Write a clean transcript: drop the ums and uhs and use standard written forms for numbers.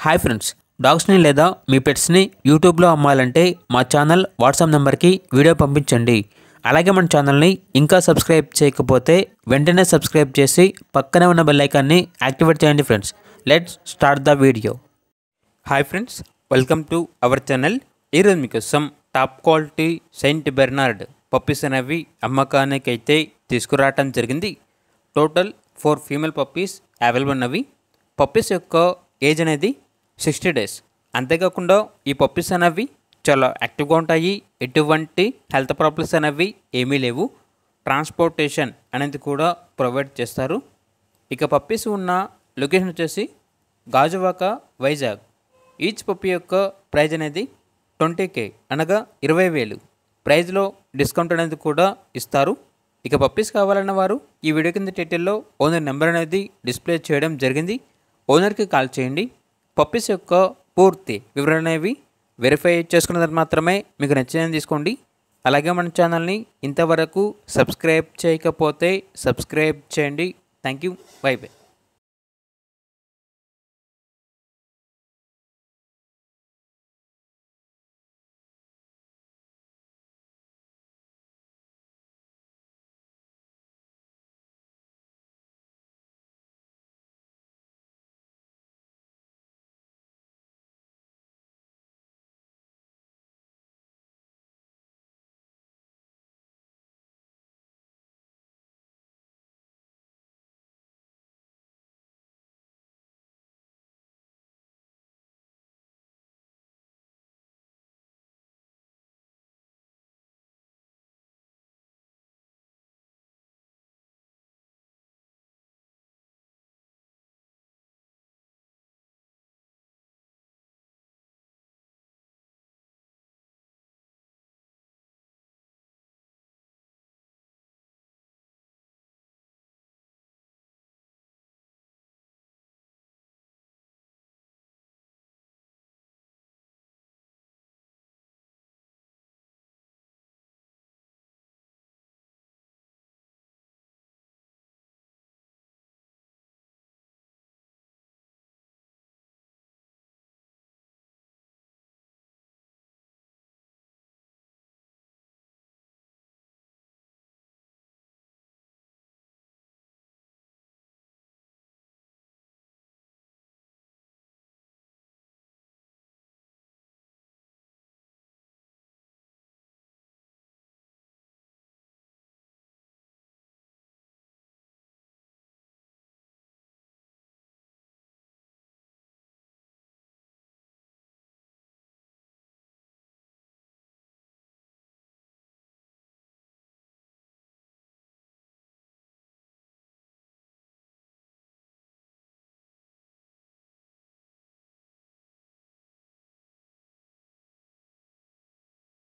Hi friends, డాగ్స్ని లేదా మీ పెట్స్ని యూట్యూబ్లో అమ్మాలంటే మా ఛానల్ వాట్సాప్ నెంబర్కి వీడియో పంపించండి. అలాగే మన ఛానల్ని ఇంకా సబ్స్క్రైబ్ చేయకపోతే వెంటనే సబ్స్క్రైబ్ చేసి పక్కనే ఉన్న బెల్ ఐకాన్ని యాక్టివేట్ చేయండి friends. Let's start the video. Hi friends, welcome to our channel. ఈరోజు మీకోసం top quality Saint Bernard puppies అనేవి అమ్మకానికి అయితే తీసుకురావటం జరిగింది. టోటల్ 4 ఫీమేల్ పప్పీస్ అవైలబుల్ ఉన్నవి. పప్పీస్ యొక్క ఏజ్ అనేది 60 డేస్. అంతేకాకుండా ఈ పప్పీస్ అనేవి చాలా యాక్టివ్గా ఉంటాయి. ఎటువంటి హెల్త్ ప్రాబ్లమ్స్ అనేవి ఏమీ లేవు. ట్రాన్స్పోర్టేషన్ అనేది కూడా ప్రొవైడ్ చేస్తారు. ఇక పప్పీస్ ఉన్న లొకేషన్ వచ్చేసి గాజువాక, వైజాగ్. ఈచ్ పప్పీ యొక్క ప్రైజ్ అనేది 20K అనగా 20,000. ప్రైజ్లో డిస్కౌంట్ అనేది కూడా ఇస్తారు. ఇక పప్పీస్ కావాలన్న వారు ఈ వీడియో కింద టైటిల్లో ఓనర్ నెంబర్ అనేది డిస్ప్లే చేయడం జరిగింది. ఓనర్కి కాల్ చేయండి. పప్పీస్ యొక్క పూర్తి వివరణ అనేవి వెరిఫై చేసుకున్న తర్వాత మాత్రమే మీకు నచ్చినది తీసుకోండి. అలాగే మన ఛానల్ని ఇంతవరకు సబ్స్క్రైబ్ చేయకపోతే సబ్స్క్రైబ్ చేయండి. Thank you. By by.